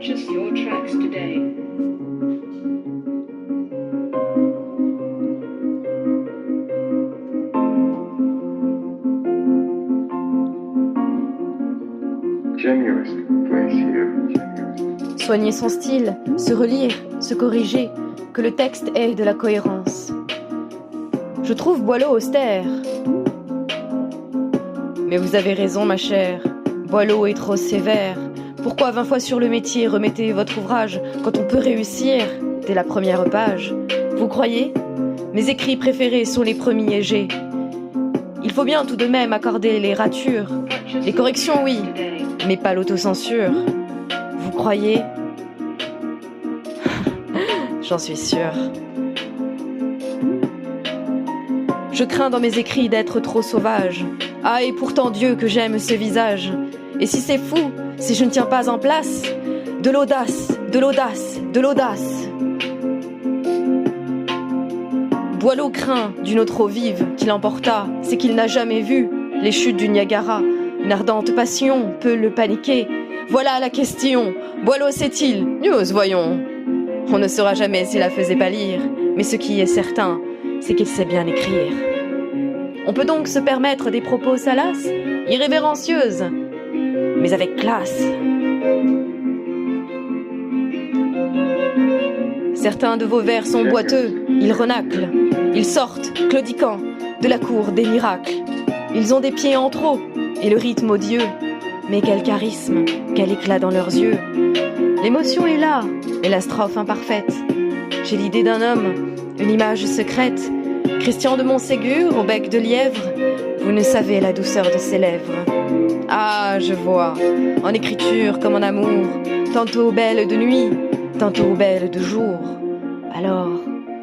Purchase your tracks today. Soigner son style, se relire, se corriger, que le texte ait de la cohérence. Je trouve Boileau austère. Mais vous avez raison, ma chère, Boileau est trop sévère. Pourquoi 20 fois sur le métier remettez votre ouvrage quand on peut réussir dès la première page? Vous croyez? Mes écrits préférés sont les premiers G. Il faut bien tout de même accorder les ratures. Les corrections, oui, mais pas l'autocensure. Vous croyez? J'en suis sûre. Je crains dans mes écrits d'être trop sauvage. Ah, et pourtant Dieu que j'aime ce visage. Et si c'est fou, si je ne tiens pas en place, de l'audace, de l'audace, de l'audace. Boileau craint d'une eau trop vive qui l'emporta, c'est qu'il n'a jamais vu les chutes du Niagara. Une ardente passion peut le paniquer. Voilà la question, Boileau sait-il? News, voyons. On ne saura jamais s'il la faisait pas lire, mais ce qui est certain, c'est qu'il sait bien écrire. On peut donc se permettre des propos salaces, irrévérencieuses, mais avec classe. Certains de vos vers sont boiteux, ils renaclent, ils sortent, claudiquants, de la cour des miracles. Ils ont des pieds en trop, et le rythme odieux. Mais quel charisme, quel éclat dans leurs yeux. L'émotion est là, et la strophe imparfaite. J'ai l'idée d'un homme, une image secrète. Christian de Montségur, au bec de lièvre, vous ne savez la douceur de ses lèvres. Ah, je vois, en écriture comme en amour, tantôt belle de nuit, tantôt belle de jour. Alors,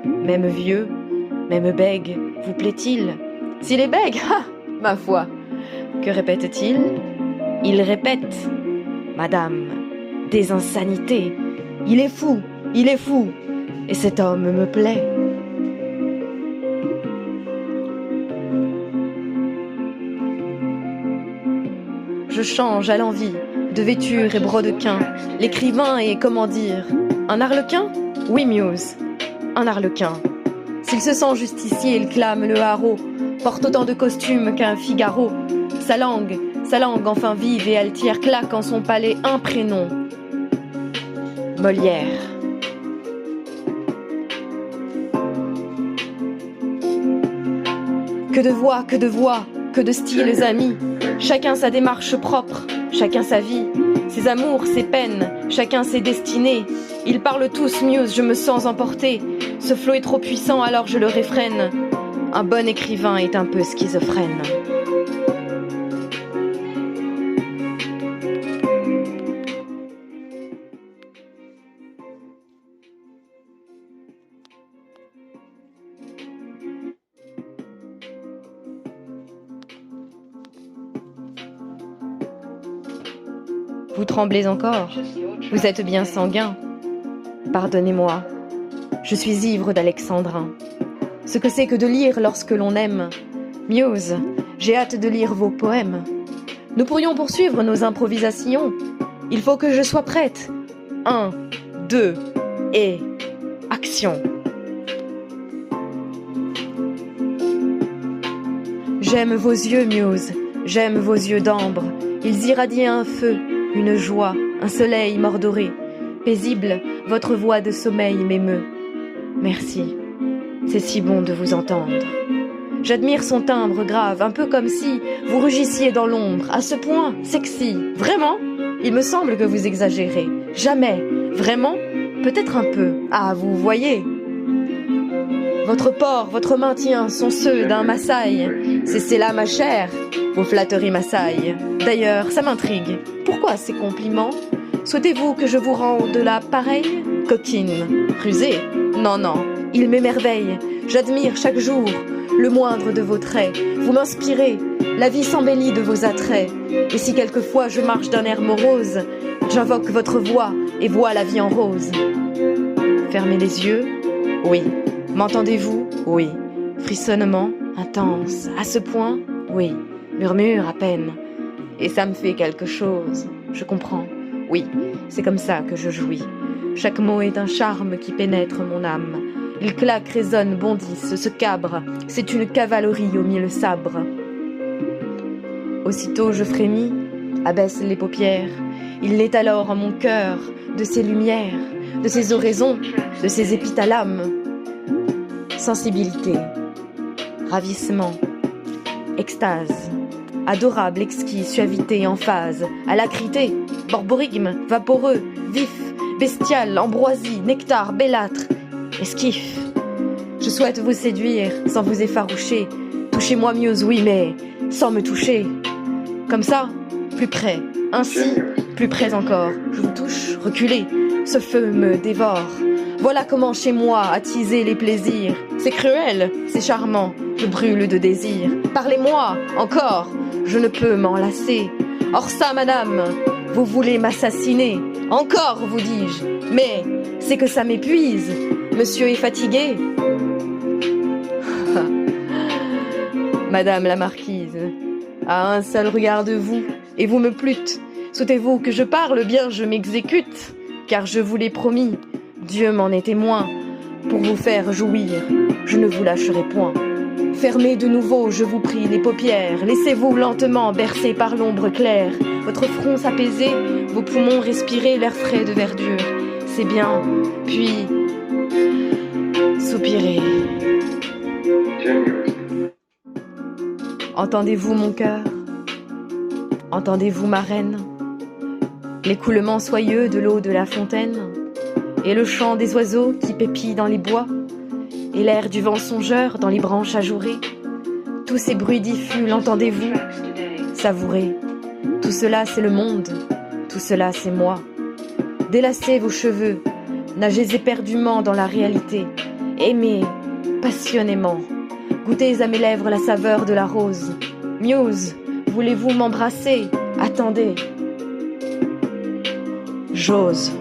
même vieux, même bègue, vous plaît-il? S'il est bègue, ah, ma foi, que répète-t-il? Il répète, madame, des insanités. Il est fou, et cet homme me plaît. Je change à l'envie de vêture et brodequin. L'écrivain est, comment dire, un arlequin? Oui, Muse, un arlequin. S'il se sent justicier, il clame le haro, porte autant de costumes qu'un Figaro. Sa langue, enfin vive et altière, claque en son palais un prénom. Molière. Que de voix, que de styles amis. Chacun sa démarche propre, chacun sa vie. Ses amours, ses peines, chacun ses destinées. Ils parlent tous, Muse, je me sens emporter. Ce flot est trop puissant, alors je le réfrène. Un bon écrivain est un peu schizophrène. Vous tremblez encore? Vous êtes bien sanguin? Pardonnez-moi, je suis ivre d'alexandrin. Ce que c'est que de lire lorsque l'on aime. Muse, j'ai hâte de lire vos poèmes. Nous pourrions poursuivre nos improvisations. Il faut que je sois prête. 1, 2, et action. J'aime vos yeux, Muse, j'aime vos yeux d'ambre. Ils irradient un feu, une joie, un soleil mordoré. Paisible, votre voix de sommeil m'émeut. Merci, c'est si bon de vous entendre. J'admire son timbre grave, un peu comme si vous rugissiez dans l'ombre. À ce point, sexy. Vraiment? Il me semble que vous exagérez. Jamais. Vraiment? Peut-être un peu. Ah, vous voyez. Votre port, votre maintien sont ceux d'un Maasai. C'est là, ma chère, vos flatteries m'assaillent. D'ailleurs, ça m'intrigue. Pourquoi ces compliments? Souhaitez-vous que je vous rende la pareille? Coquine, rusée? Non, non, il m'émerveille. J'admire chaque jour le moindre de vos traits. Vous m'inspirez, la vie s'embellit de vos attraits. Et si quelquefois je marche d'un air morose, j'invoque votre voix et vois la vie en rose. Fermez les yeux? Oui. M'entendez-vous? Oui. Frissonnement intense. À ce point? Oui. Murmure à peine. Et ça me fait quelque chose. Je comprends. Oui, c'est comme ça que je jouis. Chaque mot est un charme qui pénètre mon âme. Il claque, résonne, bondisse, se cabre. C'est une cavalerie aux 1000 sabres. Aussitôt je frémis, abaisse les paupières. Il naît alors en mon cœur de ces lumières, de ces oraisons, de ces épithalames. Sensibilité, ravissement, extase, adorable, exquis, suavité, emphase, alacrité, borborigme, vaporeux, vif, bestial, ambroisie, nectar, bellâtre, esquif. Je souhaite vous séduire sans vous effaroucher. Touchez-moi Muse, oui, mais sans me toucher. Comme ça, plus près, ainsi, plus près encore. Je vous touche, reculez, ce feu me dévore. Voilà comment chez moi attiser les plaisirs. C'est cruel, c'est charmant, je brûle de désir. Parlez-moi, encore, je ne peux m'en lasser. Or ça, madame, vous voulez m'assassiner. Encore, vous dis-je, mais c'est que ça m'épuise. Monsieur est fatigué. Madame la marquise, à un seul regard de vous, et vous me plûtes. Souhaitez-vous que je parle, bien je m'exécute, car je vous l'ai promis, Dieu m'en est témoin. Pour vous faire jouir, je ne vous lâcherai point. Fermez de nouveau, je vous prie, les paupières. Laissez-vous lentement bercer par l'ombre claire. Votre front s'apaiser, vos poumons respirer l'air frais de verdure. C'est bien, puis soupirez. Entendez-vous mon cœur? Entendez-vous ma reine? L'écoulement soyeux de l'eau de la fontaine, et le chant des oiseaux qui pépient dans les bois, et l'air du vent songeur dans les branches ajourées. Tous ces bruits diffus, l'entendez-vous? Savourez. Tout cela c'est le monde, tout cela c'est moi. Délassez vos cheveux, nagez éperdument dans la réalité. Aimez passionnément. Goûtez à mes lèvres la saveur de la rose. Muse, voulez-vous m'embrasser? Attendez. J'ose.